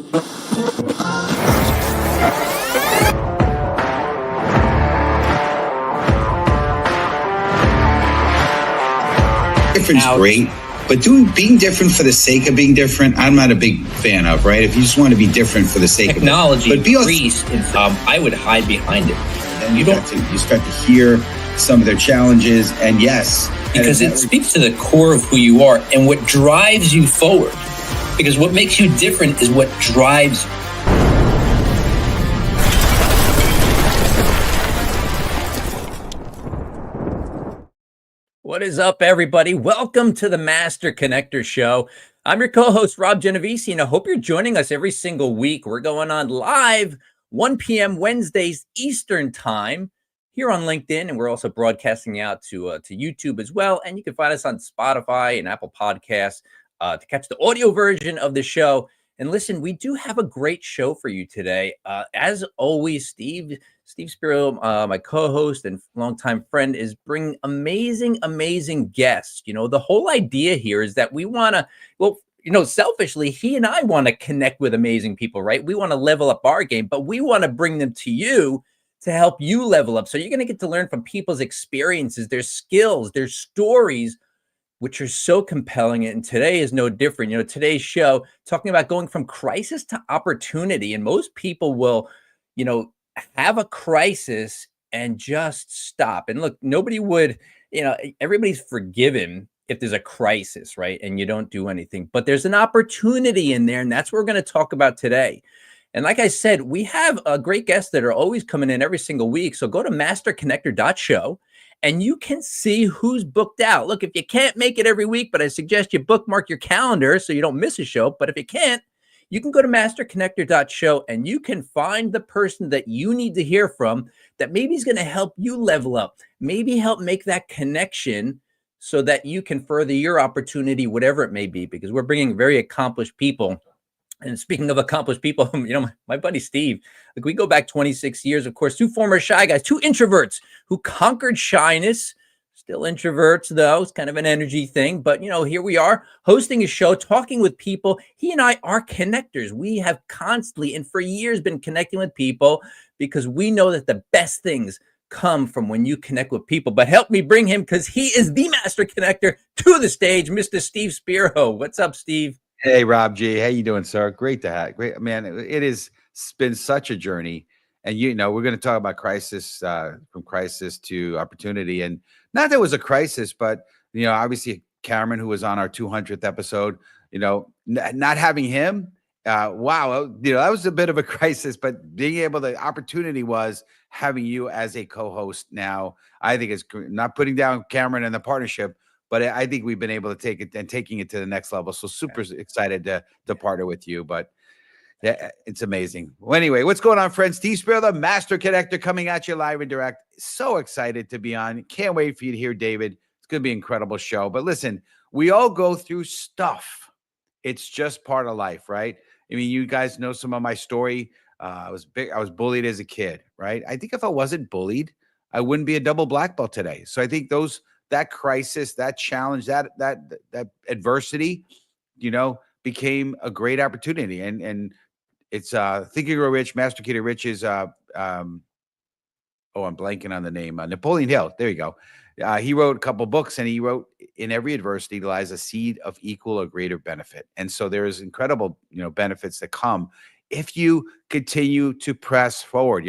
Different's great, but being different for the sake of being different, I'm not a big fan of, right? If you just want to be different for the sake technology of it. Technology, I would hide behind it. And you start to hear some of their challenges, and yes. Because it speaks to the core of who you are and what drives you forward. Because what makes you different is what drives you. What is up, everybody? Welcome to the Master Connector Show. I'm your co-host, Rob Genovese, and I hope you're joining us every single week. We're going on live 1 p.m. Wednesdays Eastern Time here on LinkedIn, and we're also broadcasting out to YouTube as well. And you can find us on Spotify and Apple Podcasts to catch the audio version of the show. And listen, we do have a great show for you today. As always, Steve Spiro, my co-host and longtime friend, is bringing amazing guests. You know, the whole idea here is that we want to, selfishly, he and I want to connect with amazing people, right? We want to level up our game, but we want to bring them to you to help you level up. So you're going to get to learn from people's experiences, their skills, their stories, which are so compelling. And today is no different. You know, today's show talking about going from crisis to opportunity. And most people will, have a crisis and just stop. And look, nobody would, everybody's forgiven if there's a crisis, right? And you don't do anything, but there's an opportunity in there. And that's what we're going to talk about today. And like I said, we have great guests that are always coming in every single week. So go to masterconnector.show and you can see who's booked out. Look, if you can't make it every week, but I suggest you bookmark your calendar so you don't miss a show. But if you can't, you can go to masterconnector.show and you can find the person that you need to hear from that maybe is going to help you level up, maybe help make that connection so that you can further your opportunity, whatever it may be, because we're bringing very accomplished people. And speaking of accomplished people, my buddy Steve, like we go back 26 years, of course, two former shy guys, two introverts who conquered shyness. Still introverts, though. It's kind of an energy thing. But, here we are hosting a show, talking with people. He and I are connectors. We have constantly and for years been connecting with people because we know that the best things come from when you connect with people. But help me bring him, because he is the master connector, to the stage, Mr. Steve Spiro. What's up, Steve? Hey, Rob G. How you doing, sir? Great to have. Great, man. It has been such a journey. And, we're going to talk about crisis, from crisis to opportunity. And not that it was a crisis, but, obviously Cameron, who was on our 200th episode, not having him, wow, that was a bit of a crisis. But the opportunity was having you as a co-host now. I think it's not putting down Cameron and the partnership, but I think we've been able to take it and taking it to the next level. So super excited to partner with you. But yeah, it's amazing. Well, anyway, what's going on, friends? Steve Spiro, the Master Connector, coming at you live and direct. So excited to be on. Can't wait for you to hear David. It's going to be an incredible show. But listen, we all go through stuff. It's just part of life, right? I mean, you guys know some of my story. I was bullied as a kid, right? I think if I wasn't bullied, I wouldn't be a double black belt today. So I think that crisis, that challenge, that adversity, became a great opportunity. And it's Think and Grow Rich, Master Key to Riches. I'm blanking on the name. Napoleon Hill. There you go. He wrote a couple books, and he wrote, in every adversity lies a seed of equal or greater benefit. And so there is incredible, benefits that come if you continue to press forward.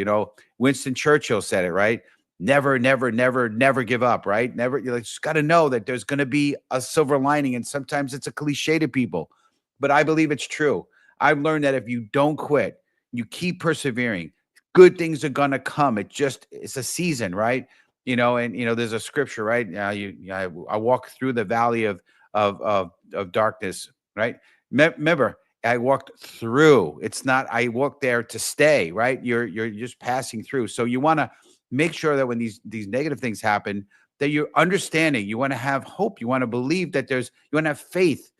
Winston Churchill said it, right? Never give up, right? Never. You just got to know that there's going to be a silver lining. And sometimes it's a cliche to people, but I believe it's true. I've learned that if you don't quit, you keep persevering, good things are going to come. It's a season, right? There's a scripture, right? I walk through the valley of darkness, right? Remember, I walked through. It's not, I walked there to stay, right? You're just passing through. So you want to make sure that when these negative things happen, that you're understanding. You want to have hope. You want to believe that you want to have faith.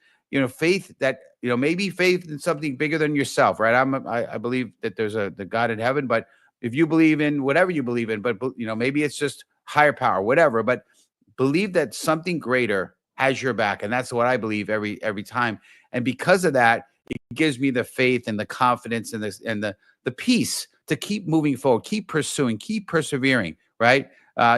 Faith that maybe faith in something bigger than yourself, right? I believe that there's the God in heaven, but if you believe in whatever you believe in, but maybe it's just higher power, whatever. But believe that something greater has your back, and that's what I believe every time. And because of that, it gives me the faith and the confidence and the peace to keep moving forward, keep pursuing, keep persevering. Right?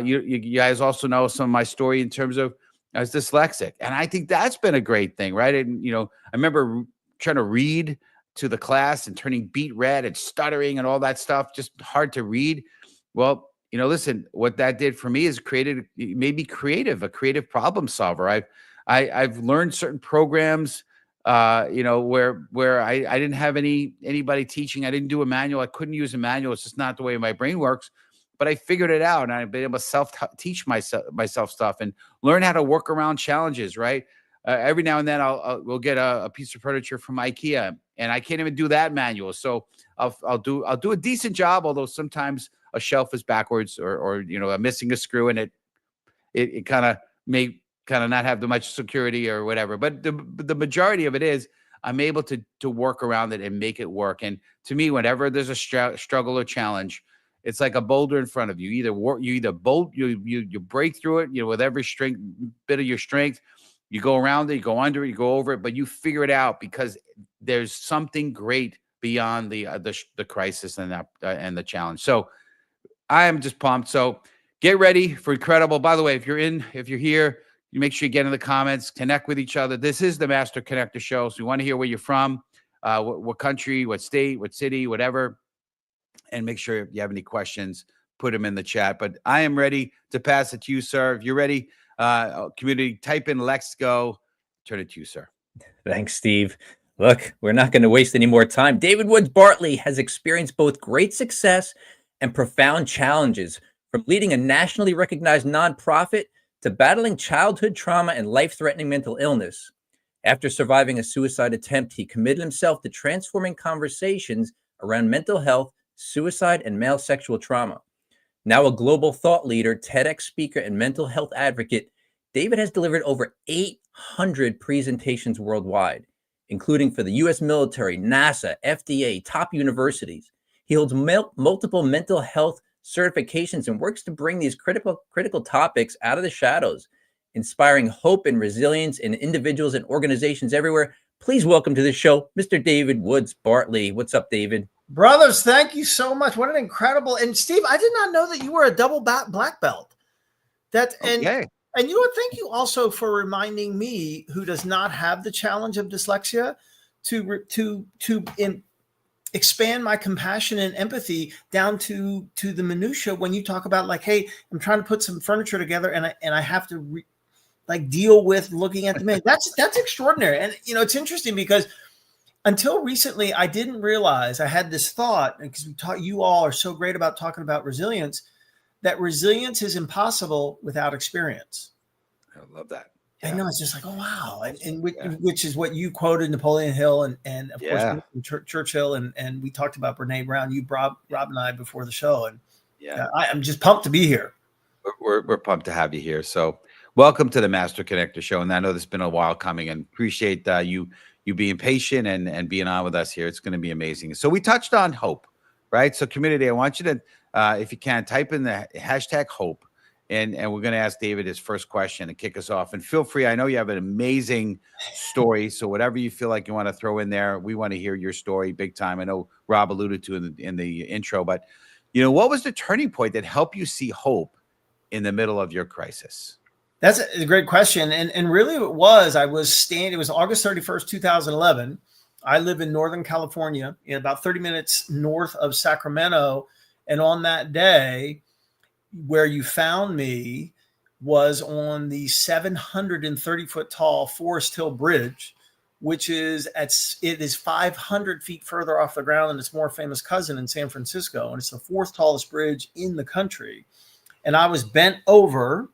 You guys also know some of my story in terms of I was dyslexic, and I think that's been a great thing, right? And I remember trying to read to the class and turning beet red and stuttering and all that stuff, just hard to read. Well, listen, what that did for me is it made me creative, a creative problem solver. I've learned certain programs, where I didn't have anybody teaching. I didn't do a manual. I couldn't use a manual. It's just not the way my brain works. But I figured it out, and I've been able to teach myself stuff and learn how to work around challenges. Right? Every now and then, we'll get a piece of furniture from IKEA, and I can't even do that manual. So I'll do a decent job, although sometimes a shelf is backwards, or I'm missing a screw, and it kind of may not have much security or whatever. But the majority of it is I'm able to work around it and make it work. And to me, whenever there's a struggle or challenge, it's like a boulder in front of you. You break through it, with every bit of your strength. You go around it, you go under it, you go over it, but you figure it out because there's something great beyond the crisis and the challenge. So I am just pumped. So get ready for incredible. By the way, if you're here, you make sure you get in the comments, connect with each other. This is the Master Connector Show. So we want to hear where you're from, what country, what state, what city, whatever. And make sure if you have any questions, put them in the chat. But I am ready to pass it to you, sir. If you're ready, community, type in "Let's go." Turn it to you, sir. Thanks, Steve. Look, we're not going to waste any more time. David Woods Bartley has experienced both great success and profound challenges, from leading a nationally recognized nonprofit to battling childhood trauma and life-threatening mental illness. After surviving a suicide attempt, he committed himself to transforming conversations around mental health, suicide, and male sexual trauma. Now a global thought leader, TEDx speaker, and mental health advocate, David has delivered over 800 presentations worldwide, including for the U.S. military, NASA, FDA, top universities. He holds multiple mental health certifications and works to bring these critical topics out of the shadows, inspiring hope and resilience in individuals and organizations everywhere. Please welcome to the show, Mr. David Woods Bartley. What's up, David? Brothers, thank you so much. What an incredible, and Steve, I did not know that you were a double black belt. And you know what? Thank you also for reminding me, who does not have the challenge of dyslexia, to expand my compassion and empathy down to the minutia when you talk about, like, hey, I'm trying to put some furniture together and I have to deal with looking at the man. That's extraordinary. And it's interesting because until recently, I didn't realize, I had this thought, because you all are so great about talking about resilience, that resilience is impossible without experience. I love that. Yeah. I know, it's just like, oh, wow. Which is what you quoted Napoleon Hill and of course, Churchill. And we talked about Brene Brown, Rob and I, before the show. And I'm just pumped to be here. We're pumped to have you here. So welcome to the Master Connector Show. And I know this has been a while coming, and appreciate you being patient and being on with us here. It's going to be amazing. So we touched on hope, right? So community, I want you to, if you can, type in the hashtag hope, and we're going to ask David his first question to kick us off. And feel free, I know you have an amazing story, so whatever you feel like you want to throw in there, we want to hear your story big time. I know Rob alluded to in the intro, but what was the turning point that helped you see hope in the middle of your crisis? That's a great question. And really it was August 31st, 2011. I live in Northern California, about 30 minutes north of Sacramento. And on that day, where you found me was on the 730-foot tall Forest Hill Bridge, which is 500 feet further off the ground than its more famous cousin in San Francisco. And it's the fourth tallest bridge in the country. And I was bent over,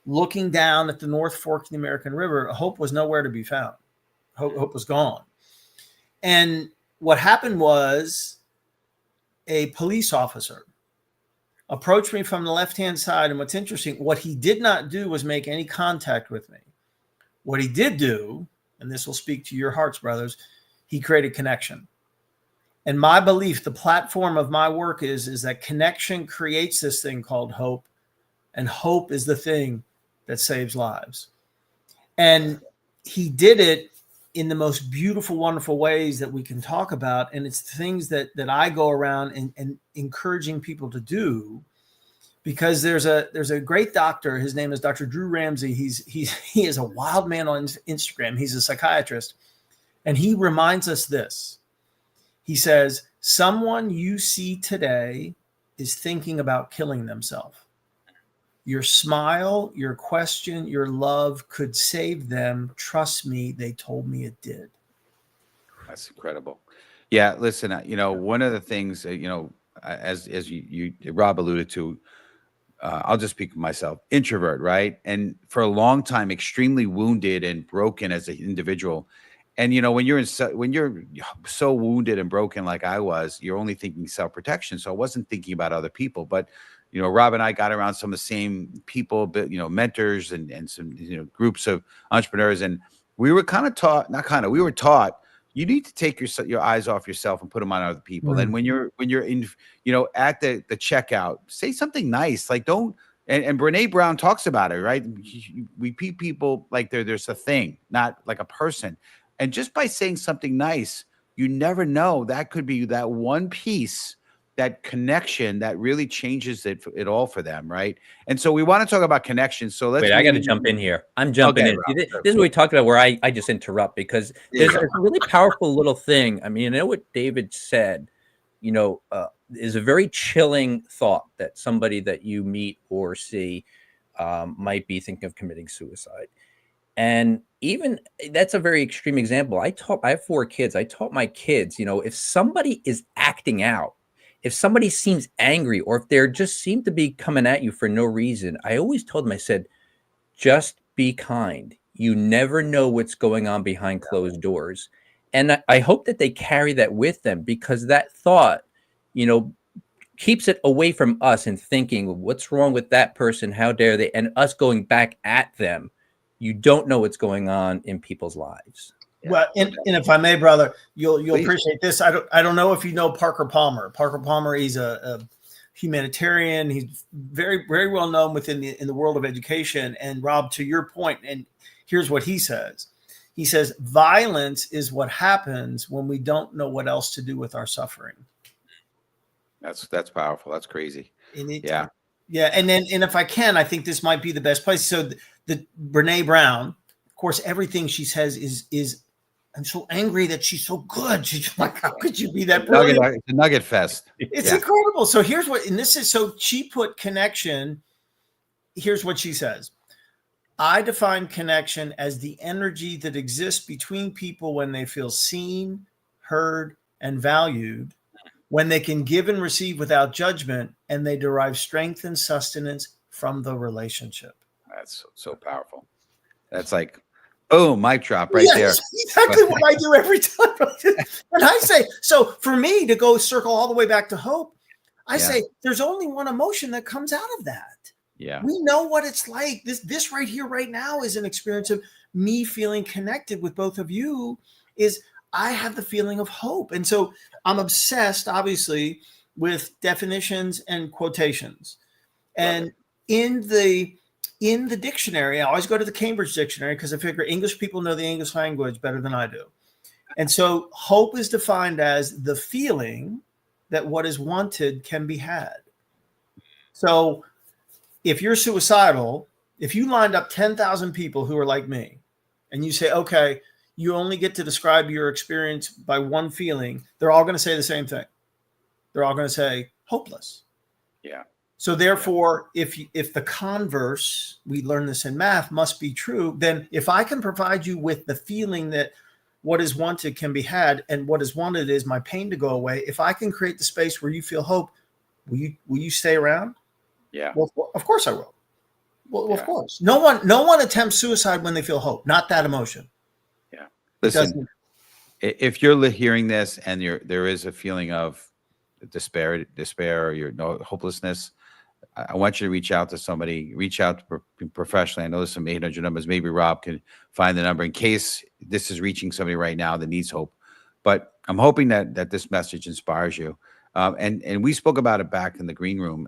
looking down at the North Fork of the American River. Hope was nowhere to be found. Hope was gone. And what happened was, a police officer approached me from the left-hand side. And what's interesting, what he did not do was make any contact with me. What he did do, and this will speak to your hearts, brothers, he created connection. And my belief, the platform of my work is that connection creates this thing called hope. And hope is the thing that saves lives. And he did it in the most beautiful, wonderful ways that we can talk about. And it's things that I go around and encouraging people to do, because there's a great doctor. His name is Dr. Drew Ramsey. He is a wild man on Instagram. He's a psychiatrist. And he reminds us this. He says, someone you see today is thinking about killing themselves. Your smile, your question, your love could save them. Trust me, they told me it did. That's incredible. Yeah, listen, one of the things, as you Rob alluded to, I'll just speak for myself, introvert, right? And for a long time, extremely wounded and broken as an individual. And when you're so wounded and broken like I was, you're only thinking self-protection. So I wasn't thinking about other people. But Rob and I got around some of the same people, but mentors and some groups of entrepreneurs, and we were we were taught you need to take your eyes off yourself and put them on other people. And when you're in at the checkout, say something nice, like don't. And Brene Brown talks about it, right? We treat people like there's a thing, not like a person. And just by saying something nice, you never know, that could be that one piece, that connection that really changes it all for them, right? And so we want to talk about connection. So let's. Wait, I got to jump in here. I'm jumping in. Rob, This is what we talked about, where I just interrupt, because there's a really powerful little thing. I mean, what David said, is a very chilling thought, that somebody that you meet or see might be thinking of committing suicide. And even that's a very extreme example. I have 4 kids. I taught my kids, if somebody is acting out, if somebody seems angry, or if they're just seem to be coming at you for no reason, I always told them, I said, just be kind. You never know what's going on behind closed doors. And I hope that they carry that with them, because that thought, keeps it away from us and thinking, what's wrong with that person? How dare they? And us going back at them. You don't know what's going on in people's lives. Well, and if I may, brother, you'll appreciate this. I don't know if you know Parker Palmer. Parker Palmer, he's a humanitarian. He's very, very well known within the world of education. And Rob, to your point, and here's what he says. He says, violence is what happens when we don't know what else to do with our suffering. That's powerful. That's crazy. Yeah. And if I can, I think this might be the best place. So the Brene Brown, of course, everything she says is I'm so angry that she's so good. She's like, how could you be that brilliant? It's a nugget fest. It's incredible. So here's what, and this is, so she put connection. Here's what she says. I define connection as the energy that exists between people when they feel seen, heard, and valued, when they can give and receive without judgment, and they derive strength and sustenance from the relationship. That's so powerful. That's like, boom, mic drop right there. Exactly what I do every time. And I say, so for me to go circle all the way back to hope, I say there's only one emotion that comes out of that. Yeah. We know what it's like. This right here, right now, is an experience of me feeling connected with both of you. Is I have the feeling of hope. And so I'm obsessed, obviously, with definitions and quotations. And in the dictionary, I always go to the Cambridge Dictionary, because I figure English people know the English language better than I do. And so hope is defined as the feeling that what is wanted can be had. So if you're suicidal, if you lined up 10,000 people who are like me, and you say, okay, you only get to describe your experience by one feeling, they're all going to say the same thing. They're all going to say hopeless. Yeah. So therefore, if the converse, we learn this in math, must be true, then if I can provide you with the feeling that what is wanted can be had, and what is wanted is my pain to go away, if I can create the space where you feel hope, will you stay around? Yeah. Well, of course I will. Well, of course. No one attempts suicide when they feel hope, not that emotion. Yeah. Listen, if you're hearing this and there is a feeling of despair or hopelessness, I want you to reach out to somebody, reach out professionally. I know there's some 800 numbers. Maybe Rob can find the number in case this is reaching somebody right now that needs hope. But I'm hoping that this message inspires you. And we spoke about it back in the green room.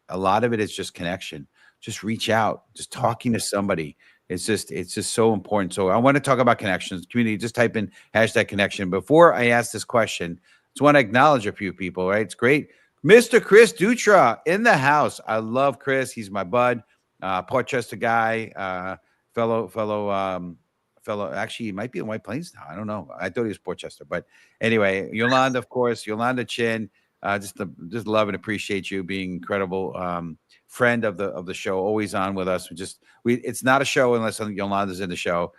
A lot of it is just connection. Just reach out, just talking to somebody. It's just so important. So I want to talk about connections, community. Just type in #connection. Before I ask this question, just want to acknowledge a few people, right? It's great. Mr. Chris Dutra in the house. I love Chris. He's my bud, Portchester guy, fellow. Actually, he might be in White Plains now. I don't know. I thought he was Portchester, but anyway, Yolanda, of course, Yolanda Chin. Just love and appreciate you being incredible. Friend of the show, always on with us. It's not a show unless Yolanda's in the show.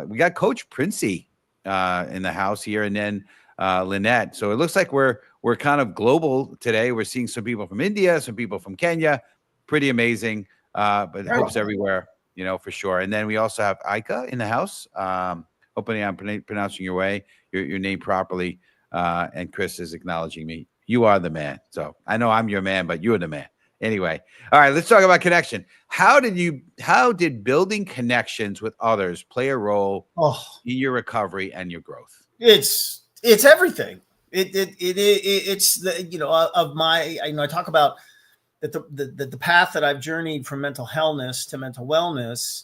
We got Coach Princey in the house here, and then Lynette. So it looks like we're kind of global today. We're seeing some people from India, some people from Kenya. Pretty amazing. But hopes everywhere, for sure. And then we also have Aika in the house. Hoping I'm pronouncing your name properly. And Chris is acknowledging me. You are the man. So I know I'm your man, but you're the man. Anyway, all right, let's talk about connection. How did building connections with others play a role in your recovery and your growth? It's everything. It's the, of my, I talk about that the path that I've journeyed from mental healthness to mental wellness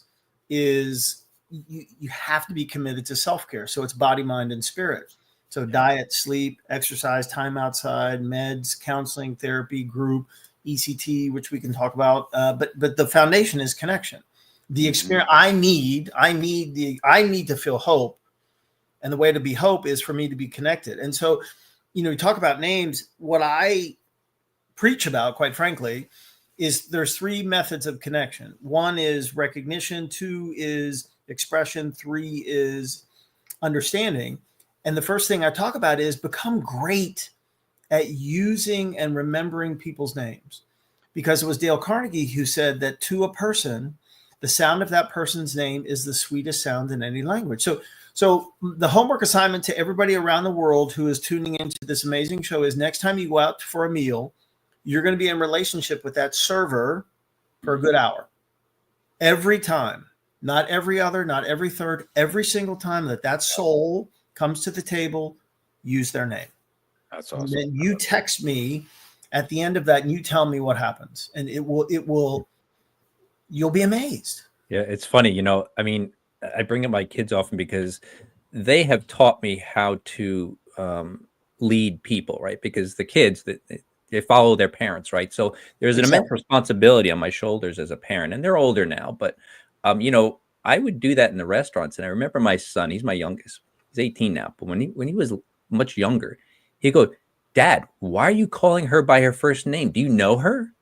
is you have to be committed to self-care. So it's body, mind, and spirit. So diet, sleep, exercise, time outside, meds, counseling, therapy, group, ECT, which we can talk about. But the foundation is connection. The experience I need to feel hope. And the way to be hope is for me to be connected. And so, you talk about names. What I preach about, quite frankly, is there's 3 methods of connection. 1 is recognition, 2 is expression, 3 is understanding. And the first thing I talk about is become great at using and remembering people's names, because it was Dale Carnegie who said that to a person, the sound of that person's name is the sweetest sound in any language. So the homework assignment to everybody around the world who is tuning into this amazing show is next time you go out for a meal, you're going to be in relationship with that server for a good hour. Every time, not every other, not every third, every single time that soul comes to the table, use their name. That's awesome. And then you text me at the end of that and you tell me what happens, and you'll be amazed. Yeah. It's funny. I mean, I bring up my kids often because they have taught me how to lead people, right? Because the kids they follow their parents, right? So there's an immense responsibility on my shoulders as a parent, and they're older now, but I would do that in the restaurants. And I remember my son, he's my youngest, he's 18 now, but when he was much younger, he'd go, "Dad, why are you calling her by her first name? Do you know her?"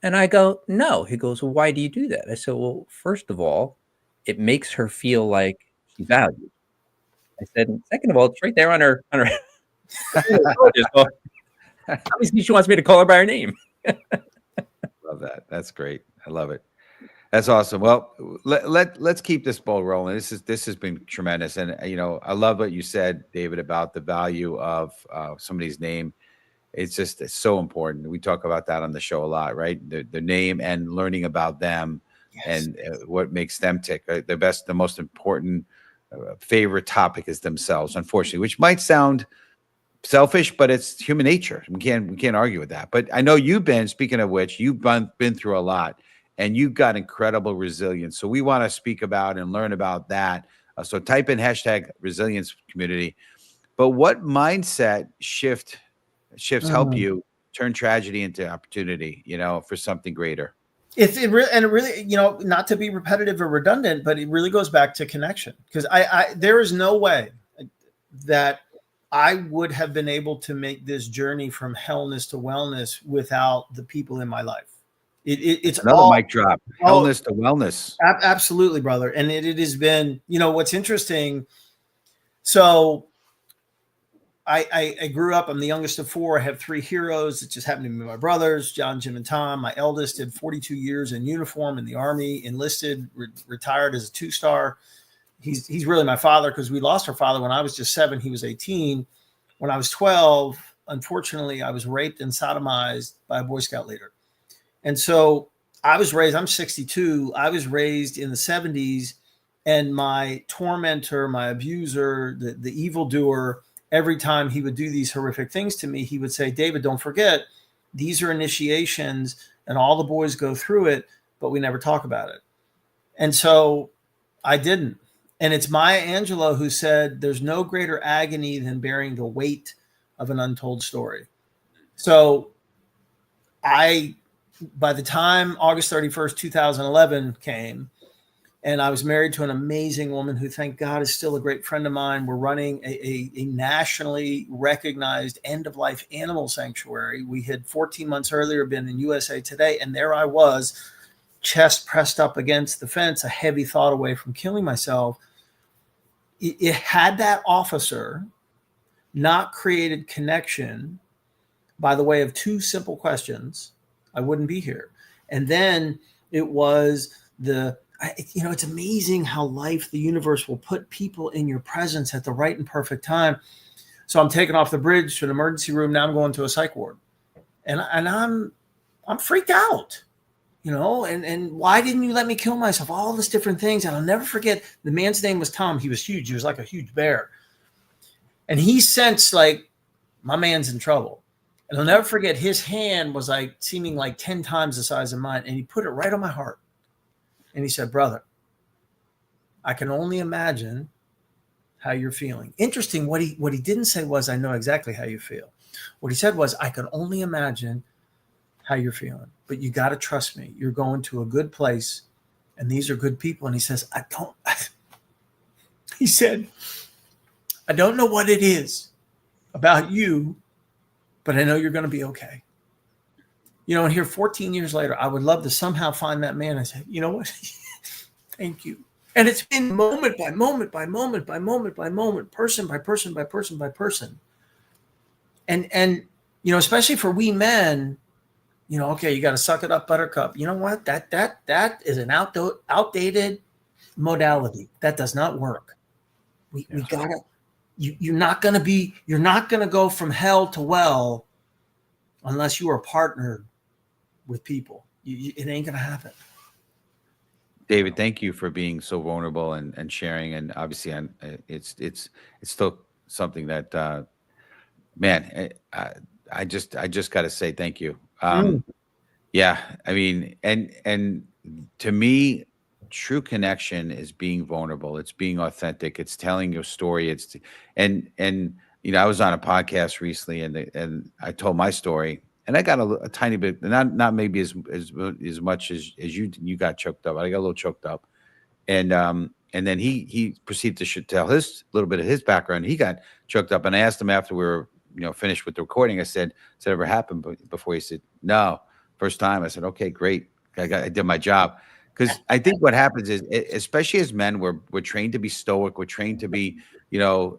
And I go, "No." He goes, "Well, why do you do that?" I said, "Well, first of all, it makes her feel like she's valued." I said, "And second of all, it's right there on her." Obviously, she wants me to call her by her name. Love that. That's great. I love it. That's awesome. Well, let's keep this ball rolling. This has been tremendous, and I love what you said, David, about the value of somebody's name. It's so important. We talk about that on the show a lot, right? The name and learning about them. Yes. And what makes them tick. The most important favorite topic is themselves, unfortunately, which might sound selfish, but it's human nature. We can't argue with that. But I know speaking of which, you've been through a lot. And you've got incredible resilience. So we want to speak about and learn about that. So type in #resilience community. But what mindset shifts help you turn tragedy into opportunity, for something greater? It really, not to be repetitive or redundant, but it really goes back to connection. Because there is no way that I would have been able to make this journey from hellness to wellness without the people in my life. It's another mic drop. Wellness to wellness. Absolutely, brother. And it has been, what's interesting. So I grew up, I'm the youngest of 4. I have 3 heroes. It just happened to be my brothers, John, Jim, and Tom. My eldest did 42 years in uniform in the Army, enlisted, retired as a 2-star. He's really my father, because we lost our father when I was just 7. He was 18. When I was 12, unfortunately, I was raped and sodomized by a Boy Scout leader. And so I was raised, I'm 62. I was raised in the 70s, and my tormentor, my abuser, the evildoer, every time he would do these horrific things to me, he would say, "David, don't forget, these are initiations and all the boys go through it, but we never talk about it." And so I didn't. And it's Maya Angelou who said, there's no greater agony than bearing the weight of an untold story. So by the time August 31st, 2011 came, and I was married to an amazing woman who, thank God, is still a great friend of mine. We're running a nationally recognized end-of-life animal sanctuary. We had 14 months earlier been in USA Today, and there I was, chest pressed up against the fence, a heavy thought away from killing myself. It had that officer not created connection by the way of two simple questions, I wouldn't be here. And then it was it's amazing how life, the universe will put people in your presence at the right and perfect time. So I'm taken off the bridge to an emergency room. Now I'm going to a psych ward, and I'm freaked out, and why didn't you let me kill myself? All these different things. And I'll never forget, the man's name was Tom. He was huge. He was like a huge bear. And he sensed like my man's in trouble. And I'll never forget, his hand was like seeming like 10 times the size of mine. And he put it right on my heart. And he said, brother, I can only imagine how you're feeling. Interesting. What he didn't say was, I know exactly how you feel. What he said was, I can only imagine how you're feeling, but you got to trust me. You're going to a good place, and these are good people. And he says, he said, I don't know what it is about you, but I know you're going to be okay. And here 14 years later, I would love to somehow find that man and say, you know what? Thank you. And it's been moment by moment by moment by moment by moment, person by person by person by person. And especially for we men, okay, you got to suck it up, buttercup. You know what? That is an outdated modality. That does not work. We gotta. You're not gonna go from hell to well unless you are partnered with people. It ain't gonna happen. David, thank you for being so vulnerable and sharing. And obviously, it's still something that, man, I just got to say thank you. Yeah, I mean, and to me, true connection is being vulnerable. It's being authentic. It's telling your story. And I was on a podcast recently, and I told my story, and I got a tiny bit, not maybe as much as you got choked up. I got a little choked up, and then he proceeded to tell his little bit of his background. He got choked up, and I asked him after we were finished with the recording. I said, "Has it ever happened before?" He said, "No, first time." I said, "Okay, great. I did my job." Because I think what happens is, especially as men, we're trained to be stoic. We're trained to be,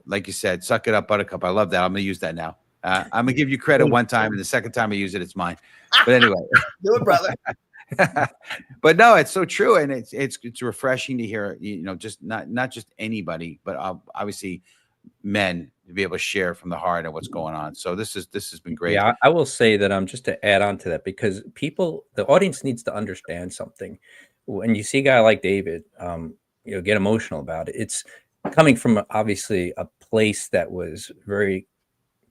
like you said, suck it up, buttercup. I love that. I'm going to use that now. I'm going to give you credit one time, and the second time I use it, it's mine. But anyway. Do it, brother. But no, it's so true. And it's refreshing to hear, just not just anybody, but obviously men to be able to share from the heart of what's going on. So this has been great. Yeah, I will say that just to add on to that, because the audience needs to understand something. When you see a guy like David, get emotional about it. It's coming from obviously a place that was very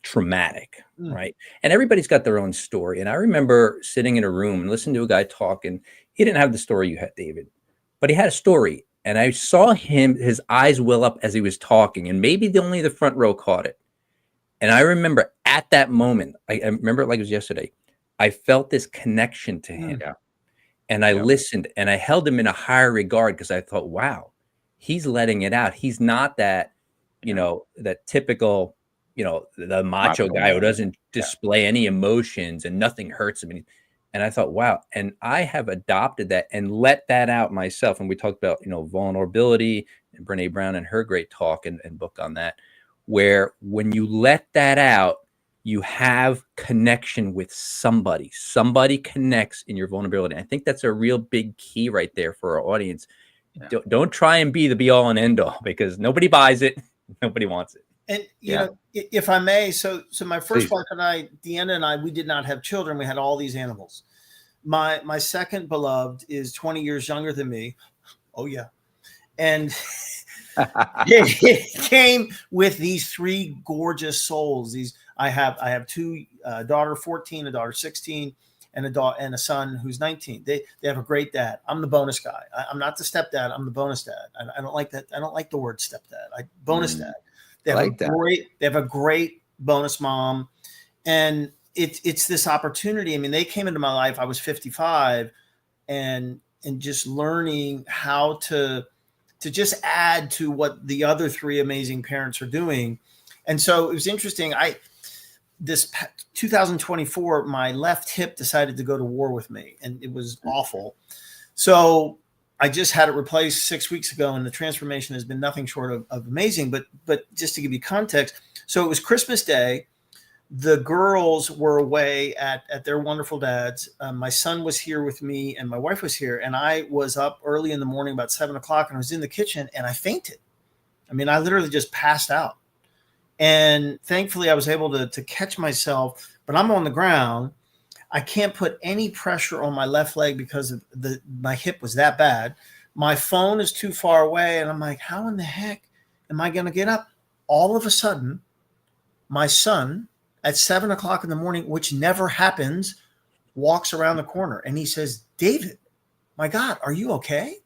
traumatic, right? And everybody's got their own story. And I remember sitting in a room and listening to a guy talk, and he didn't have the story you had, David, but he had a story. And I saw his eyes well up as he was talking, and maybe only the front row caught it. And I remember at that moment, I remember it like it was yesterday, I felt this connection to him. Yeah. And I listened, and I held him in a higher regard, because I thought, wow, he's letting it out. He's not that, that typical, the macho guy who doesn't display any emotions and nothing hurts him. And I thought, wow. And I have adopted that and let that out myself. And we talked about, vulnerability, and Brene Brown and her great talk and book on that, where when you let that out, you have connection with somebody. Somebody connects in your vulnerability. I think that's a real big key right there for our audience. Yeah. Don't try and be the be all and end all, because nobody buys it. Nobody wants it. And, if I may, so my first wife and I, Deanna and I, we did not have children. We had all these animals. My second beloved is 20 years younger than me. Oh, yeah. And it came with these three gorgeous souls. I have two, a daughter 14, a daughter 16, and a daughter and a son who's 19. They have a great dad. I'm the bonus guy. I'm not the stepdad. I'm the bonus dad. I don't like that. I don't like the word stepdad. Bonus dad. They have a great bonus mom, and it's this opportunity. I mean, they came into my life. I was 55, and just learning how to just add to what the other three amazing parents are doing. And so it was interesting. This 2024, my left hip decided to go to war with me, and it was awful. So I just had it replaced 6 weeks ago, and the transformation has been nothing short of amazing. But just to give you context, so it was Christmas Day. The girls were away at their wonderful dad's. My son was here with me, and my wife was here. And I was up early in the morning, about 7 o'clock, and I was in the kitchen, and I fainted. I mean, I literally just passed out. And thankfully, I was able to catch myself. But I'm on the ground. I can't put any pressure on my left leg because of my hip was that bad. My phone is too far away, and I'm like, how in the heck am I going to get up? All of a sudden, my son, at 7 o'clock in the morning, which never happens, walks around the corner, and he says, David, my God, are you okay?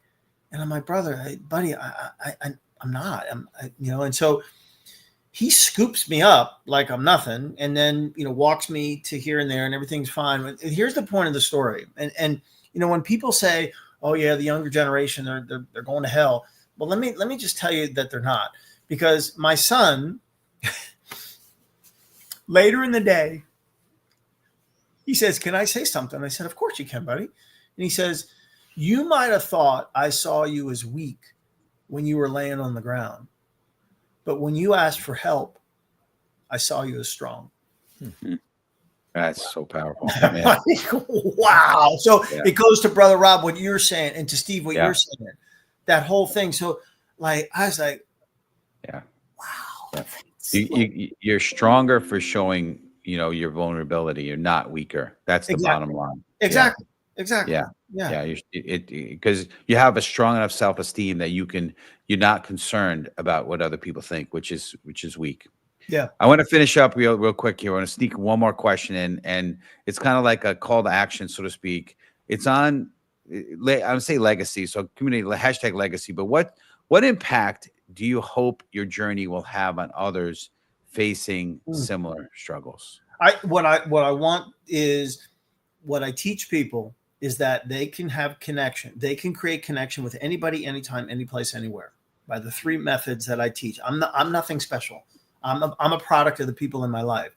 And I'm like, brother, buddy, I'm not, and so he scoops me up like I'm nothing, and then, walks me to here and there, and everything's fine. But here's the point of the story. And when people say, oh yeah, the younger generation, they're going to hell. Well, let me just tell you that they're not, because my son, later in the day, he says, can I say something? I said, of course you can, buddy. And he says, you might have thought I saw you as weak when you were laying on the ground, but when you asked for help, I saw you as strong. Mm-hmm. That's so powerful. Wow. So it goes to Brother Rob, what you're saying, and to Steve, what you're saying, that whole thing. So I was like, wow. Yeah. You're stronger for showing, your vulnerability. You're not weaker. That's the bottom line. Exactly. Yeah. Exactly. Yeah. Because you have a strong enough self-esteem that you're not concerned about what other people think, which is weak. Yeah. I want to finish up real quick here. I want to sneak one more question in, and it's kind of like a call to action, so to speak. It's on, I would say legacy. So community, #legacy. But what impact do you hope your journey will have on others facing similar struggles? What I want is, what I teach people is that they can have connection. They can create connection with anybody, anytime, any place, anywhere, by the three methods that I teach. I'm nothing special. I'm a product of the people in my life.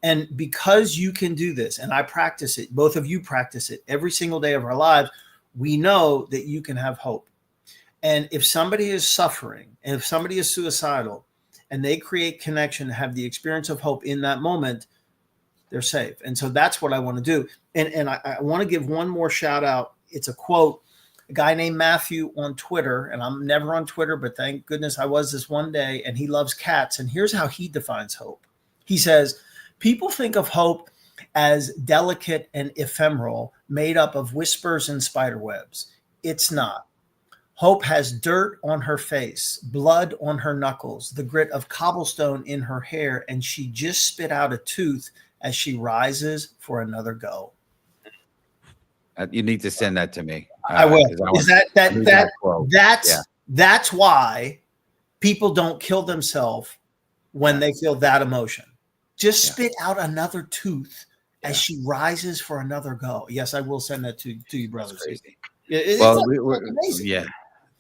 And because you can do this, and I practice it, both of you practice it every single day of our lives, we know that you can have hope. And if somebody is suffering, and if somebody is suicidal, and they create connection, have the experience of hope in that moment, they're safe. And so that's what I want to do. And I want to give one more shout out. It's a quote, a guy named Matthew on Twitter, and I'm never on Twitter, but thank goodness I was this one day, and he loves cats. And here's how he defines hope. He says, people think of hope as delicate and ephemeral, made up of whispers and spider webs. It's not. Hope has dirt on her face, blood on her knuckles, the grit of cobblestone in her hair, and she just spit out a tooth as she rises for another go. You need to send that to me. I will. That's why people don't kill themselves when they feel that emotion. Just spit out another tooth as she rises for another go. Yes, I will send that to you, brothers.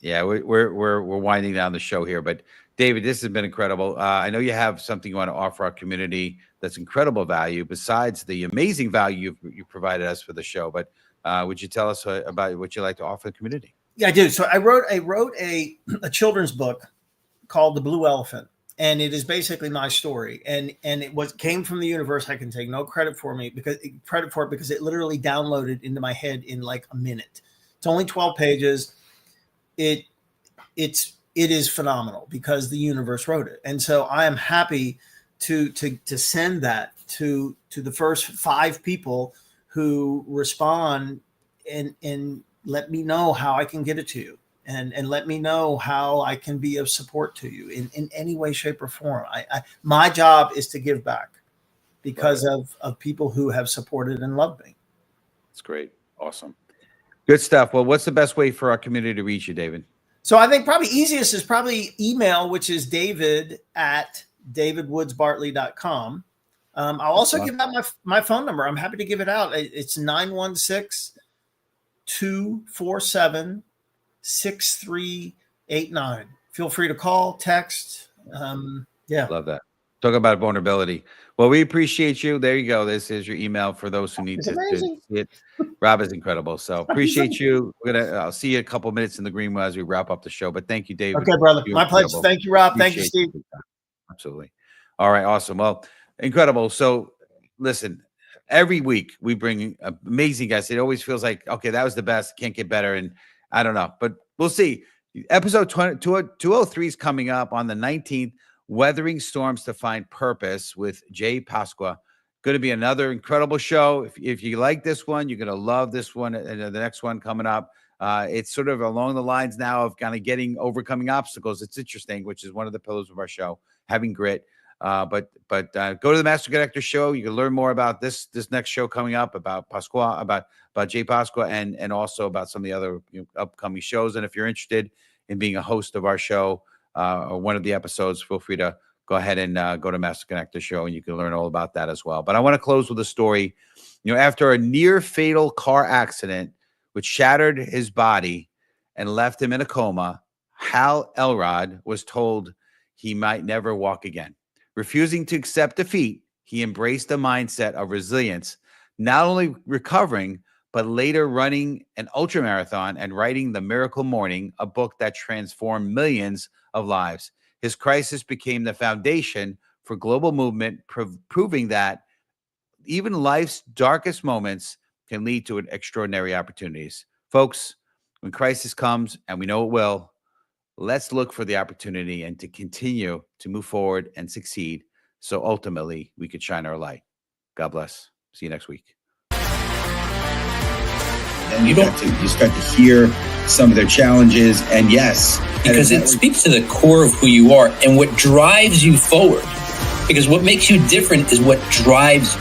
We're winding down the show here, but David, this has been incredible. I know you have something you want to offer our community that's incredible value besides the amazing value you provided us for the show. But would you tell us about what you like to offer the community? Yeah, I do. So I wrote a children's book called The Blue Elephant, and it is basically my story. And it came from the universe. I can take no credit for it because it literally downloaded into my head in like a minute. It's only 12 pages. It is phenomenal because the universe wrote it. And so I am happy to send that to the first 5 people who respond and let me know how I can get it to you, and let me know how I can be of support to you in any way, shape, or form. My job is to give back because of people who have supported and loved me. That's great. Awesome. Good stuff. Well, what's the best way for our community to reach you, David? So I think probably easiest is probably email, which is david@davidwoodsbartley.com. I'll also give out my phone number. I'm happy to give it out. It's 916-247-6389. Feel free to call, text. Yeah. Love that. Talk about vulnerability. Well, we appreciate you. There you go. This is your email for those who need to see it. Rob is incredible. So appreciate you. I'll see you a couple minutes in the green room as we wrap up the show. But thank you, David. Okay, brother. My pleasure. Thank you, Rob. Thank you, Steve. Absolutely. All right. Awesome. Well, incredible. So listen, every week we bring amazing guests. It always feels like, okay, that was the best. Can't get better. And I don't know, but we'll see. Episode 203 is coming up on the 19th. Weathering Storms to Find Purpose with Jay Pasqua. Going to be another incredible show. If you like this one, you're going to love this one and the next one coming up. It's sort of along the lines now of kind of overcoming obstacles. It's interesting, which is one of the pillars of our show, having grit. But go to the Master Connector show. You can learn more about this next show coming up, about Pasqua, about Jay Pasqua, and also about some of the other upcoming shows. And if you're interested in being a host of our show, or one of the episodes, feel free to go ahead and go to Master Connector show, and you can learn all about that as well. But I want to close with a story. After a near fatal car accident which shattered his body and left him in a coma, Hal Elrod was told he might never walk again. Refusing to accept defeat, he embraced a mindset of resilience, not only recovering, but later running an ultramarathon and writing The Miracle Morning, a book that transformed millions of lives. His crisis became the foundation for global movement, proving that even life's darkest moments can lead to extraordinary opportunities. Folks, when crisis comes, and we know it will, let's look for the opportunity and to continue to move forward and succeed, so ultimately we could shine our light. God bless. See you next week. And you start to hear some of their challenges, and yes, because it speaks to the core of who you are and what drives you forward. Because what makes you different is what drives